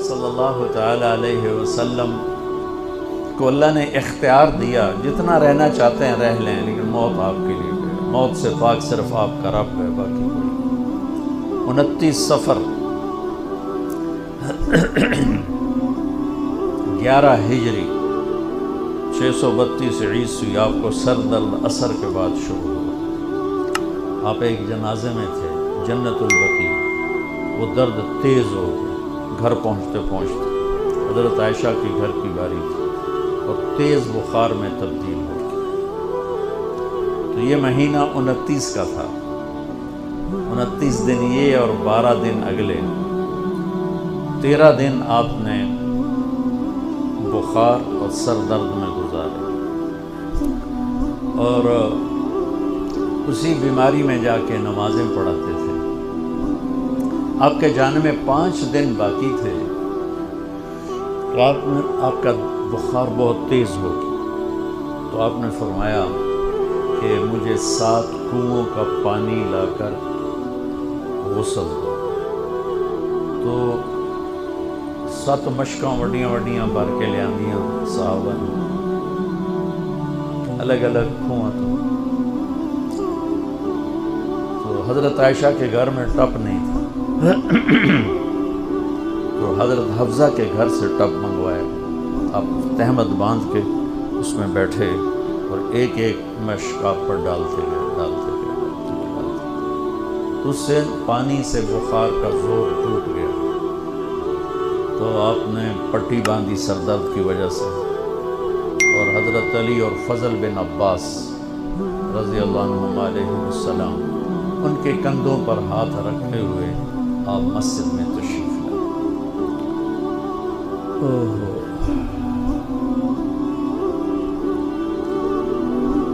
صلی اللہ تعالی علیہ وسلم کو اللہ نے اختیار دیا، جتنا رہنا چاہتے ہیں رہ لیں، لیکن موت آپ کے لیے ہے، موت سے پاک صرف آپ کا رب ہے، باقی کوئی۔ 29 صفر 11 ہجری 632 عیسوی آپ کو سر درد عصر کے بعد شروع ہوا۔ آپ ایک جنازے میں تھے، جنت البقیع، وہ درد تیز ہو گیا۔ گھر پہنچتے پہنچتے حضرت عائشہ کی گھر کی باری تھی اور تیز بخار میں تبدیل ہو گئی۔ تو یہ مہینہ 29 کا تھا، 29 دن یہ اور 12 دن اگلے، 13 دن آپ نے بخار اور سر درد میں گزارے، اور اسی بیماری میں جا کے نمازیں پڑھاتے تھے۔ آپ کے جانے میں 5 دن باقی تھے، رات میں آپ کا بخار بہت تیز ہو گیا، تو آپ نے فرمایا کہ مجھے 7 کنوؤں کا پانی لا کر غسل دو۔ تو 7 مشکاں وڈیاں وڈیاں بھر کے لے آندیاں صحابہ نے، الگ الگ کنواں تو حضرت عائشہ کے گھر میں ٹپ نہیں تھا، تو حضرت حفصہ کے گھر سے ٹب منگوایا۔ آپ تہمت باندھ کے اس میں بیٹھے اور ایک ایک مشک آپ پر ڈالتے گئے۔ اس سے پانی سے بخار کا زور ٹوٹ گیا، تو آپ نے پٹی باندھی سر درد کی وجہ سے، اور حضرت علی اور فضل بن عباس رضی اللہ عنہم علیہ السلام ان کے کندھوں پر ہاتھ رکھے ہوئے آپ مسجد میں تشریف لائے۔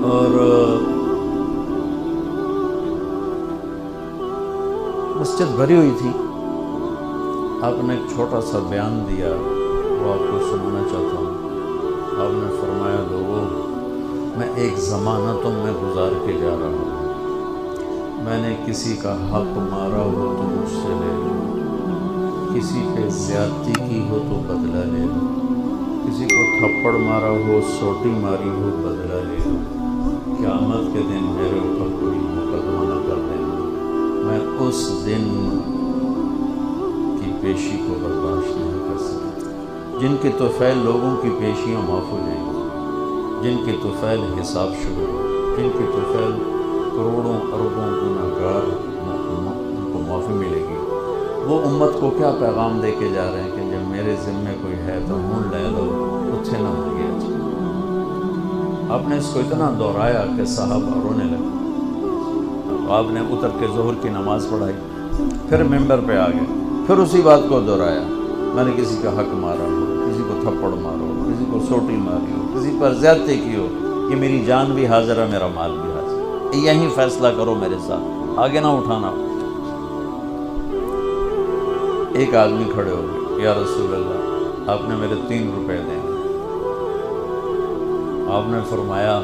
اور مسجد بھری ہوئی تھی۔ آپ نے ایک چھوٹا سا بیان دیا، وہ آپ کو سنانا چاہتا ہوں۔ آپ نے فرمایا، لوگوں، میں ایک زمانہ تم میں گزار کے جا رہا ہوں، میں نے کسی کا حق مارا ہو تو مجھ سے لے لو، کسی پہ زیادتی کی ہو تو بدلہ لے لو، کسی کو تھپڑ مارا ہو، سوٹی ماری ہو، بدلہ لے لو، قیامت کے دن میرے اوپر کوئی مقدمہ نہ کر دینا، میں اس دن کی پیشی کو برداشت نہیں کر سکتا۔ جن کی طفیل لوگوں کی پیشیاں معاف ہو جائیں گی، جن کی طفیل حساب شروع ہو، جن کی طفیل کروڑوں اربوں گنہگار ان کو معافی ملے گی، وہ امت کو کیا پیغام دے کے جا رہے ہیں کہ جب میرے ذمے کوئی ہے تو ہون لے لو، اتھے نہ ہو گیا جی۔ آپ نے اس کو اتنا دہرایا کہ صحابہ رونے لگے۔ آپ نے اتر کے ظہر کی نماز پڑھائی، پھر ممبر پہ آ گئے، پھر اسی بات کو دہرایا، میں نے کسی کا حق مارا ہو، کسی کو تھپڑ مارا ہو، کسی کو سوٹی ماری ہو، کسی پر زیادتی کی ہو، یہ میری جان بھی حاضر ہے، میرا مال بھی حاضر ہے، یہیں فیصلہ کرو میرے ساتھ، آگے نہ اٹھانا۔ ایک آدمی کھڑے ہو گئے، یا رسول اللہ، آپ نے میرے 3 روپے دینے۔ آپ نے فرمایا،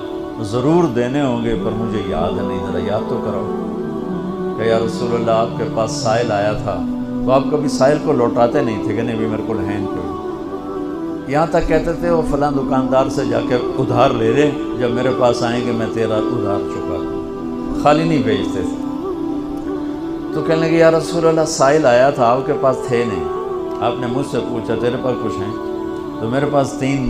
ضرور دینے ہوں گے پر مجھے یاد نہیں، ذرا یاد تو کراؤ۔ کہ یا رسول اللہ، آپ کے پاس سائل آیا تھا تو آپ کبھی سائل کو لوٹاتے نہیں تھے کہ نہیں بھی میرے کو ہیں کوئی، یہاں تک کہتے تھے وہ فلاں دکاندار سے جا کے ادھار لے لے، جب میرے پاس آئیں گے میں تیرا ادھار چکا دوں، خالی نہیں بھیجتے تھے۔ تو کہنے لگے، یا رسول اللہ، سائل آیا تھا، آپ کے پاس تھے نہیں، آپ نے مجھ سے پوچھا تیرے پاس کچھ ہیں؟ تو میرے پاس 3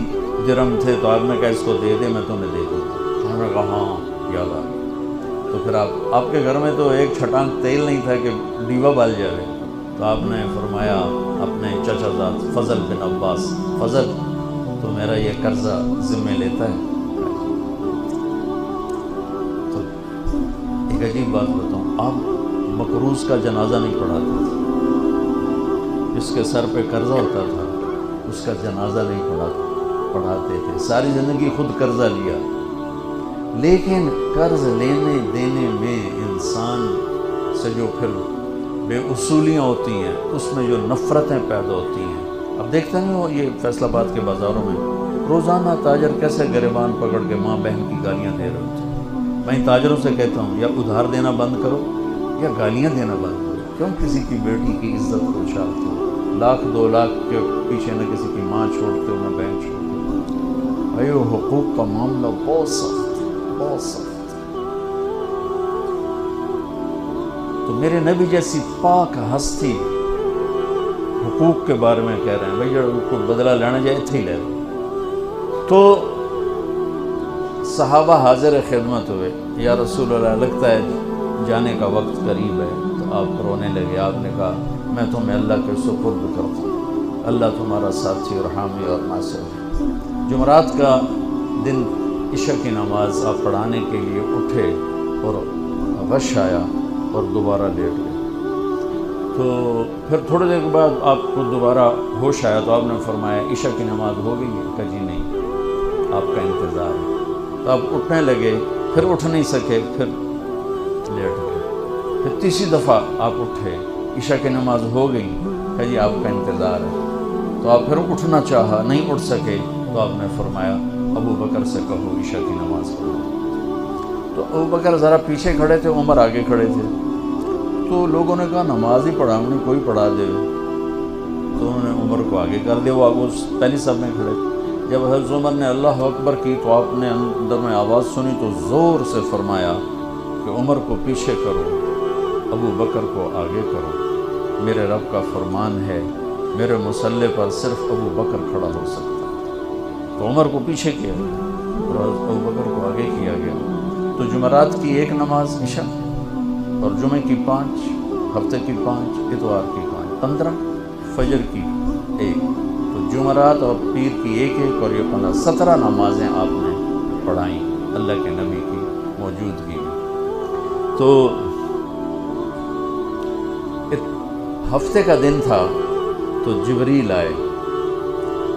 درہم تھے، تو آپ نے کہا اس کو دے دے، میں تمہیں دے دوں۔ انہوں نے کہا ہاں یاد آ گیا۔ تو پھر آپ کے گھر میں تو ایک چھٹانک تیل نہیں تھا کہ ڈیوا بال جائے، تو آپ نے فرمایا اپنے چچا زاد فضل بن عباس، فضل تو میرا یہ قرضہ ذمہ لیتا ہے؟ تو ایک عجیب بات بتاؤں، آپ مقروض کا جنازہ نہیں پڑھاتے تھے، جس کے سر پہ قرضہ ہوتا تھا اس کا جنازہ نہیں پڑھاتے تھے، ساری زندگی خود قرضہ لیا، لیکن قرض لینے دینے میں انسان سے جو پھر بے اصولیاں ہوتی ہیں، اس میں جو نفرتیں پیدا ہوتی ہیں۔ اب دیکھتے ہیں وہ یہ فیصل آباد کے بازاروں میں روزانہ تاجر کیسے گریبان پکڑ کے ماں بہن کی گالیاں دے رہے ہوتے ہیں۔ میں تاجروں سے کہتا ہوں، یا ادھار دینا بند کرو یا گالیاں دینا بند کرو، کیوں کسی کی بیٹی کی عزت کو اچھالتے ہو؟ لاکھ 2 لاکھ کے پیچھے نہ کسی کی ماں چھوڑتے ہو نہ بہن چھوڑتے ہو۔ بھائی وہ حقوق کا معاملہ بہت سخت ہے، بہت سخت ہے۔ تو میرے نبی جیسی پاک ہستی حقوق کے بارے میں کہہ رہے ہیں، بھائی جو کوئی بدلہ لینا جائے اتنے ہی لے لو۔ تو صحابہ حاضر خدمت ہوئے، یا رسول اللہ لگتا ہے جانے کا وقت قریب ہے۔ تو آپ رونے لگے، آپ نے کہا میں تمہیں اللہ کے سپرد کرتا ہوں، اللہ تمہارا ساتھی اور حامی اور ناصر ہے۔ جمعرات کا دن عشاء کی نماز آپ پڑھانے کے لیے اٹھے اور غش آیا اور دوبارہ لیٹ گئے۔ تو پھر تھوڑی دیر کے بعد آپ کو دوبارہ ہوش آیا تو آپ نے فرمایا عشاء کی نماز ہو گئی ہے؟ کہا جی نہیں، آپ کا انتظار ہے۔ تو آپ اٹھنے لگے، پھر اٹھ نہیں سکے، پھر لیٹ گئے۔ پھر تیسری دفعہ آپ اٹھے، عشاء کی نماز ہو گئی، کہا جی آپ کا انتظار ہے۔ تو آپ پھر اٹھنا چاہا، نہیں اٹھ سکے، تو آپ نے فرمایا ابو بکر سے کہو عشاء کی نماز پڑھو۔ تو ابو بکر ذرا پیچھے کھڑے تھے، عمر آگے کھڑے تھے۔ تو لوگوں نے کہا نماز ہی پڑھا، انہیں کوئی پڑھا دے۔ تو انہوں نے عمر کو آگے کر دیا، وہ آگے پہلی صف میں کھڑے تھے۔ جب حضرت عمر نے اللہ اکبر کی تو آپ نے اندر میں آواز سنی تو زور سے فرمایا کہ عمر کو پیچھے کرو، ابو بکر کو آگے کرو، میرے رب کا فرمان ہے میرے مصلی پر صرف ابو بکر کھڑا ہو سکتا ہے۔ تو عمر کو پیچھے کیا گیا اور ابو بکر کو آگے کیا گیا۔ تو جمعرات کی 1 نماز عشاء اور جمعے کی 5، ہفتے کی 5، اتوار کی 5، 15، فجر کی 1۔ تو جمعرات اور پیر کی 1 اور یہ 15، 17 نمازیں آپ نے پڑھائیں اللہ کے نبی کی موجودگی میں۔ تو ہفتے کا دن تھا تو جبریل آئے،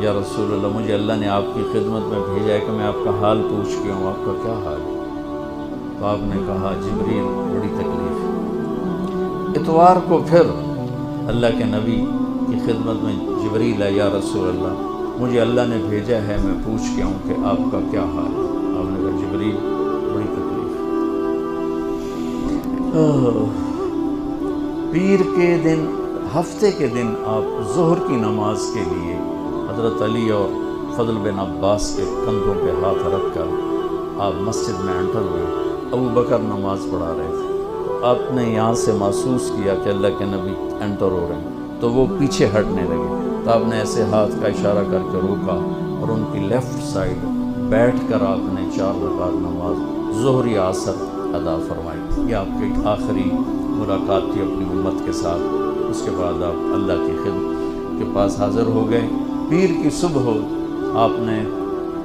یا رسول اللہ مجھے اللہ نے آپ کی خدمت میں بھیجا ہے کہ میں آپ کا حال پوچھ کے ہوں، آپ کا کیا حال ہے؟ تو آپ نے کہا جبریل بڑی تکلیف ہے۔ اتوار کو پھر اللہ کے نبی کی خدمت میں جبریل ہے، یا رسول اللہ مجھے اللہ نے بھیجا ہے میں پوچھ کے ہوں کہ آپ کا کیا حال ہے؟ آپ نے کہا جبریل بڑی تکلیف ہے۔ پیر کے دن، ہفتے کے دن آپ ظہر کی نماز کے لیے حضرت علی اور فضل بن عباس کے کندھوں پہ ہاتھ رکھ کر آپ مسجد میں انٹر ہوئے۔ ابو بکر نماز پڑھا رہے تھے، آپ نے یہاں سے محسوس کیا کہ اللہ کے نبی انٹر ہو رہے ہیں، تو وہ پیچھے ہٹنے لگے۔ تو آپ نے ایسے ہاتھ کا اشارہ کر کے روکا اور ان کی لیفٹ سائڈ بیٹھ کر آپ نے 4 رکعت نماز ظہر یا عصر ادا فرمائی۔ یہ آپ کی آخری ملاقات تھی اپنی امت کے ساتھ۔ اس کے بعد آپ اللہ کی خدمت کے پاس حاضر ہو گئے۔ پیر کی صبح ہو، آپ نے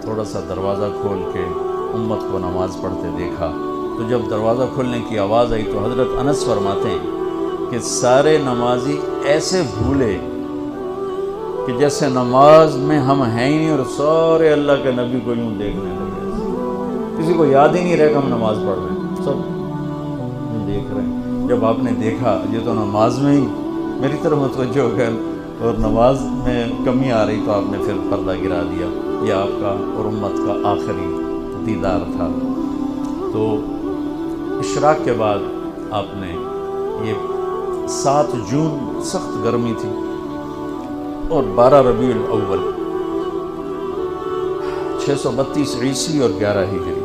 تھوڑا سا دروازہ کھول کے امت کو نماز پڑھتے دیکھا۔ تو جب دروازہ کھلنے کی آواز آئی تو حضرت انس فرماتے ہیں کہ سارے نمازی ایسے بھولے کہ جیسے نماز میں ہم ہیں ہی نہیں، اور سارے اللہ کے نبی کو یوں دیکھنے لگے۔ کسی کو یاد ہی نہیں رہے کہ ہم نماز پڑھ رہے ہیں، سب یوں دیکھ رہے ہیں۔ جب آپ نے دیکھا یہ تو نماز میں ہی میری طرف متوجہ ہو گئے اور نماز میں کمی آ رہی، تو آپ نے پھر پردہ گرا دیا۔ یہ آپ کا اور امت کا آخری دیدار تھا۔ تو اشراق کے بعد آپ نے یہ 7 جون سخت گرمی تھی اور 12 ربیع الاول 632 عیسوی اور 11 ہجری،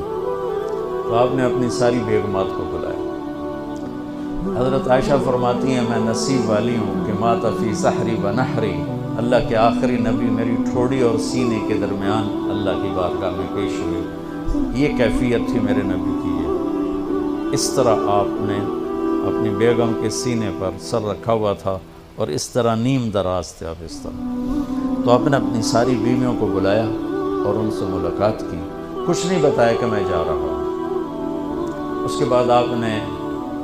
تو آپ نے اپنی ساری بیگمات کو بلایا۔ حضرت عائشہ فرماتی ہیں میں نصیب والی ہوں کہ مات فی سحری و نحری، اللہ کے آخری نبی میری ٹھوڑی اور سینے کے درمیان اللہ کی بارگاہ میں پیش ہوئے۔ یہ کیفیت تھی میرے نبی کی۔ اس طرح آپ نے اپنی بیگم کے سینے پر سر رکھا ہوا تھا اور اس طرح نیم دراز تھے آپ اس طرح۔ تو آپ نے اپنی ساری بیویوں کو بلایا اور ان سے ملاقات کی، کچھ نہیں بتایا کہ میں جا رہا ہوں۔ اس کے بعد آپ نے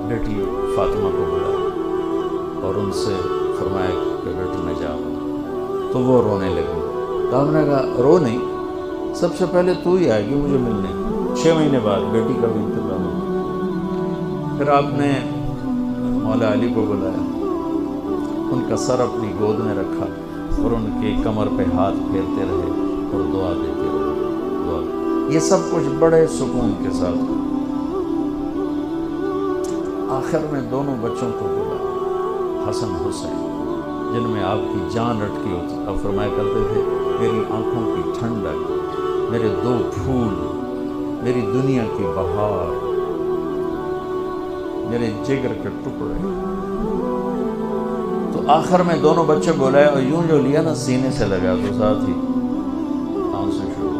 بیٹی فاطمہ کو بلایا اور ان سے فرمایا کہ بیٹی میں جا رہا ہوں۔ تو وہ رونے لگی۔ تو آپ نے کہا رو نہیں، سب سے پہلے تو ہی آئے گی مجھے ملنے۔ 6 مہینے بعد بیٹی کا بھی انتقال ہوا۔ پھر آپ نے مولا علی کو بلایا، ان کا سر اپنی گود میں رکھا اور ان کی کمر پہ ہاتھ پھیرتے رہے اور دعا دیتے رہے۔ دعا یہ سب کچھ بڑے سکون کے ساتھ۔ آخر میں دونوں بچوں کو بلایا، حسن حسین، جن میں آپ کی جان اٹکی ہوتی. آپ فرمایا کرتے تھے میری آنکھوں کی ٹھنڈک، میرے دو پھول، میری دنیا کی بہار، میرے جگر کے ٹکڑے. تو آخر میں دونوں بچے بولائے اور یوں جو لیا نا سینے سے لگا تو ساتھ ہی آنکھ سے شروع،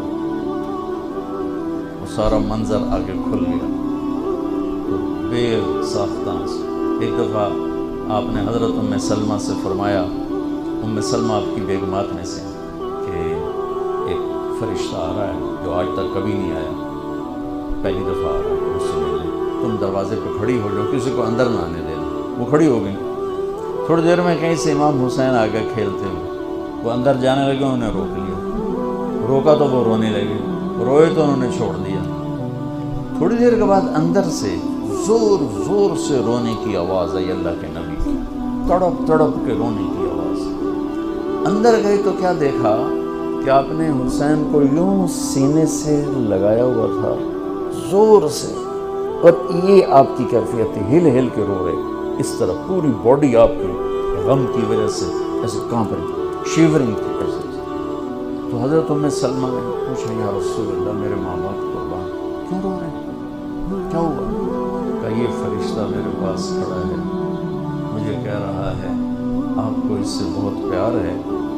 وہ سارا منظر آگے کھل گیا. تو بے ساختہ سے ایک دفعہ آپ نے حضرت ام سلمہ سے فرمایا، ام سلمہ آپ کی بیگمات میں سے، کہ ایک فرشتہ آ رہا ہے جو آج تک کبھی نہیں آیا، پہلی دفعہ آ رہا ہے مجھ سے ملنے، تم دروازے پہ کھڑی ہو جاؤ، کسی کو اندر نہ آنے دینا. وہ کھڑی ہو گئی. تھوڑی دیر میں کہیں سے امام حسین آ گئے کھیلتے ہوئے، وہ اندر جانے لگے، انہوں نے روک لیا. روکا تو وہ رونے لگے، روئے تو انہوں نے چھوڑ دیا. تھوڑی دیر کے بعد اندر سے زور زور سے رونے کی آواز آئی، اللہ کے نبی کی تڑپ تڑپ کے رونے کی آواز. اندر گئی تو کیا دیکھا کہ آپ نے حسین کو یوں سینے سے لگایا ہوا تھا زور سے، اور یہ آپ کی کیفیت تھی، ہل ہل کے رو رہے اس طرح، پوری باڈی آپ کی غم کی وجہ سے ایسے کانپ رہی، شیورنگ کی وجہ سے. تو حضرت ام سلمہ نے پوچھا یا رسول اللہ میرے ماں باپ قربان کیوں رو رہے ہیں، کیا ہوا؟ کہا یہ فرشتہ میرے پاس کھڑا ہے، مجھے کہہ رہا ہے آپ کو اس سے بہت پیار ہے.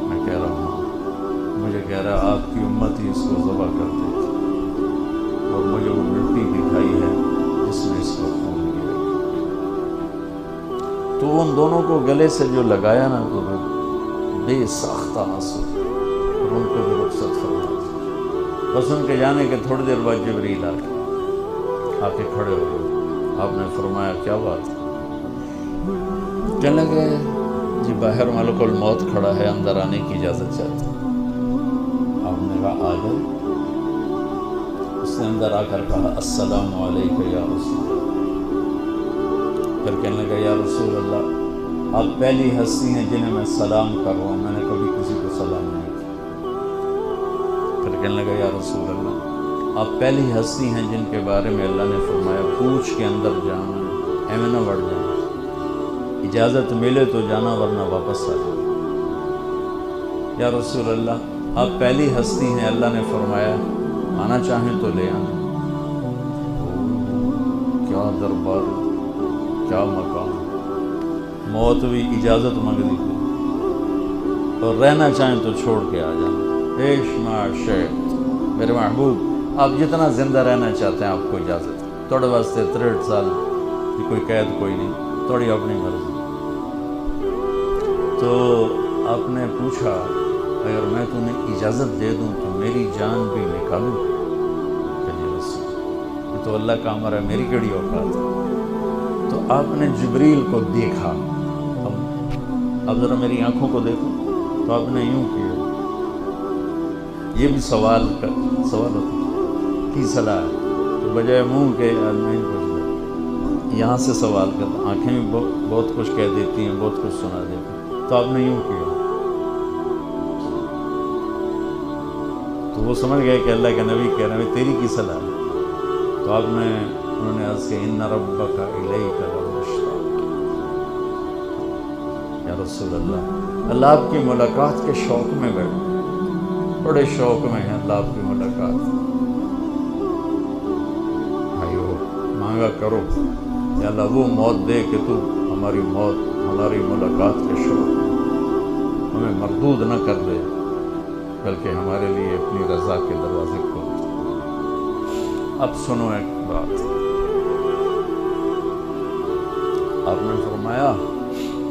میں کہہ رہا ہوں، مجھے کہہ رہا آپ کی امت ہی اس کو ذبح کرتے تھے اور مجھے وہ مٹی دکھائی ہے جس میں اس کا خون گرا. تو ان دونوں کو گلے سے جو لگایا نا تو بے ساختہ آنسو، اور ان کو بھی رخصت فرما دی. بس ان کے جانے کے تھوڑی دیر بعد جبریل آ کے کھڑے ہو گئے. آپ نے فرمایا کیا بات؟ کہنے لگے جی باہر ملک الموت کھڑا ہے، اندر آنے کی اجازت چاہتے. آپ نے کہا آ جائے. اس نے اندر آ کر کہا السلام علیکم یا رسول اللہ. پھر کہنے لگا یا رسول اللہ آپ پہلی ہستی ہیں جنہیں میں سلام کر رہا ہوں، میں نے کبھی کسی کو سلام نہیں کیا. پھر کہنے لگا یا رسول اللہ آپ پہلی ہستی ہیں جن کے بارے میں اللہ نے فرمایا پوچھ کے اندر جانا، ایویں نہ بڑھ جانا، اجازت ملے تو جانا ورنہ واپس آ جانا. یا رسول اللہ آپ پہلی ہستی ہیں اللہ نے فرمایا آنا چاہیں تو لے آنا. کیا دربار، کیا مقام. موت بھی اجازت مانگ دی تھی، اور رہنا چاہیں تو چھوڑ کے آ جانا. عیش معاشر میرے محبوب، آپ جتنا زندہ رہنا چاہتے ہیں آپ کو اجازت ہے. تھوڑے واسطے 63 سال کی کوئی قید کوئی نہیں، تھوڑی اپنی مرضی. تو آپ نے پوچھا اگر میں تمہیں اجازت دے دوں تو میری جان بھی نکالوں؟ کہ جی بس یہ تو اللہ کا امر ہے، میری کیڑی اوقات ہے. تو آپ نے جبریل کو دیکھا. اب ذرا میری آنکھوں کو دیکھو. تو آپ نے یوں کیا. یہ بھی سوال ہوتا کی صلاح ہے، تو بجائے منہ کے آدمی پوچھتا، یہاں سے سوال کرتا. آنکھیں بھی بہت کچھ کہہ دیتی ہیں، بہت کچھ سنا دیتی ہیں. تو آپ نے یوں کیا. تو وہ سمجھ گئے کہ اللہ کے نبی کہہ رہے ہیں تیری کی صلاح ہے. تو آپ نے انہوں نے عرض کیا ان ربک الیک لمشتاق. یا رسول اللہ آپ کی ملاقات کے شوق میں بیٹھے، بڑے شوق میں ہیں اللہ آپ کی ملاقات. بھائیو مانگا کرو یا اللہ وہ موت دے کہ تو ہماری موت، ہماری ملاقات کے شوق ہمیں مردود نہ کر دے، بلکہ ہمارے لیے اپنی رضا کے دروازے کھول. اب سنو ایک بات. آپ نے فرمایا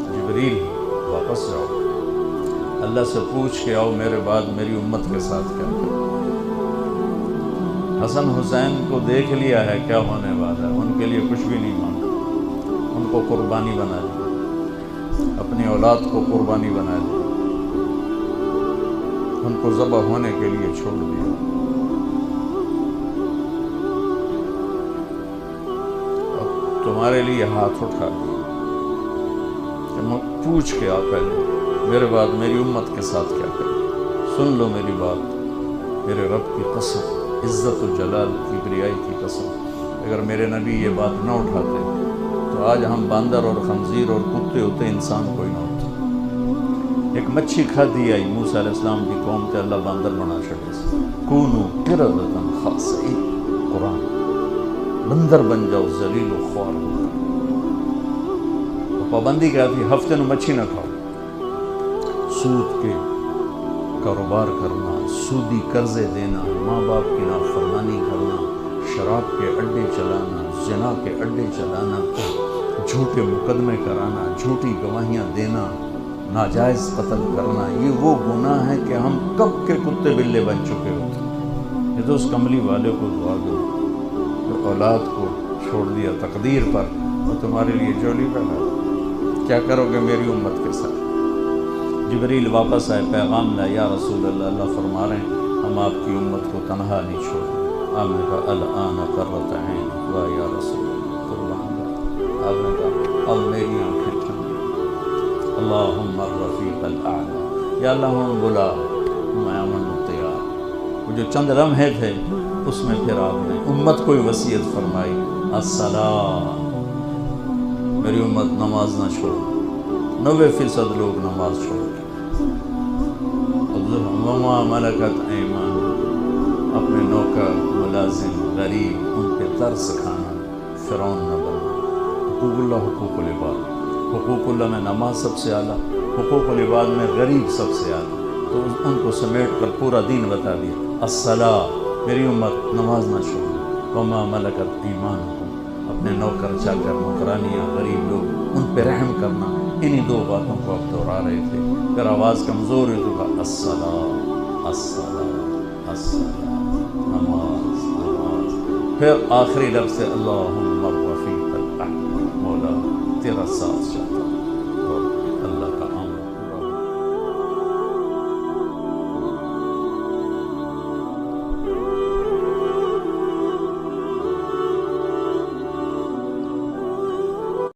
جبریل واپس جاؤ، اللہ سے پوچھ کے آؤ میرے بعد میری امت کے ساتھ کیا کریں. حسن حسین کو دیکھ لیا ہے کیا ہونے والا ہے، ان کے لیے کچھ بھی نہیں مانگا. ان کو قربانی بنا دیا، اپنی اولاد کو قربانی بنا دیا، ان کو ذبح ہونے کے لیے چھوڑ دیا. اب تمہارے لیے ہاتھ اٹھا دیا. پوچھ کے آ پہلے میرے بعد میری امت کے ساتھ کیا کریں. سن لو میری بات، میرے رب کی قسم، عزت و جلال کی بریائی کی قسم، اگر میرے نبی یہ بات نہ اٹھاتے تو آج ہم باندر اور خنزیر اور کتے ہوتے، انسان کوئی نہ ہوتا. ایک مچھی کھادی آئی موسیٰ علیہ السلام کی قوم تے اللہ باندر بنا چھڑے سے کونو قردۃ خاسئین قرآن بندر بن جاؤ ذلیل و خوار ہو پابندی کیا تھی ہفتے میں مچھی نہ کھاؤ سود کے کاروبار کرنا سودی قرضے دینا ماں باپ کی نافرمانی کرنا شراب کے اڈے چلانا زنا کے اڈے چلانا جھوٹے مقدمے کرانا جھوٹی گواہیاں دینا ناجائز قتل کرنا یہ وہ گناہ ہے کہ ہم کب کے کتے بلے بن چکے ہوتے یہ تو اس کملی والے کو دعا دو جو اولاد کو چھوڑ دیا تقدیر پر وہ تمہارے لیے جولی پیدا کیا کرو گے میری امت کے ساتھ جبریل واپس آئے پیغام لائے یا رسول اللہ اللہ فرما رہے ہیں ہم آپ کی امت کو تنہا نہیں چھوڑیں آپ نے کہا الآن قرۃ عین واہ یا رسول اللہ قربان آپ نے کہا اب میری آنکھیں ٹھنڈی اللہم الرفیق الاعلی یا اللہ ہم بلا میں امن تیار وہ جو چند لمحے تھے اس میں پھر آپ نے امت کو وصیت فرمائی الصلاۃ میری امت نماز نہ چھوڑ 90% لوگ نماز چھوڑ وما ملکت ایمان اپنے نوکر ملازم غریب ان پہ ترس کھانا فرعون نہ بننا حقوق اللہ حقوق العباد حقوق اللہ میں نماز سب سے اعلیٰ حقوق العباد میں غریب سب سے اعلیٰ تو ان کو سمیٹ کر پورا دین بتا دیا الصلاۃ میری امت نماز نہ چھوڑ وما ملکت ایمانکم اپنے نوکر چاکر نوکرانیاں غریب لوگ ان پہ رحم کرنا انہی دو باتوں کو اب دہرا رہے تھے پھر آواز کمزور ہوئی تو کہا الصلاۃ الصلاۃ الصلاۃ نماز نماز پھر آخری لفظ سے اللہم الرفیق الاعلی مولا تیرا ساتھ چاہتا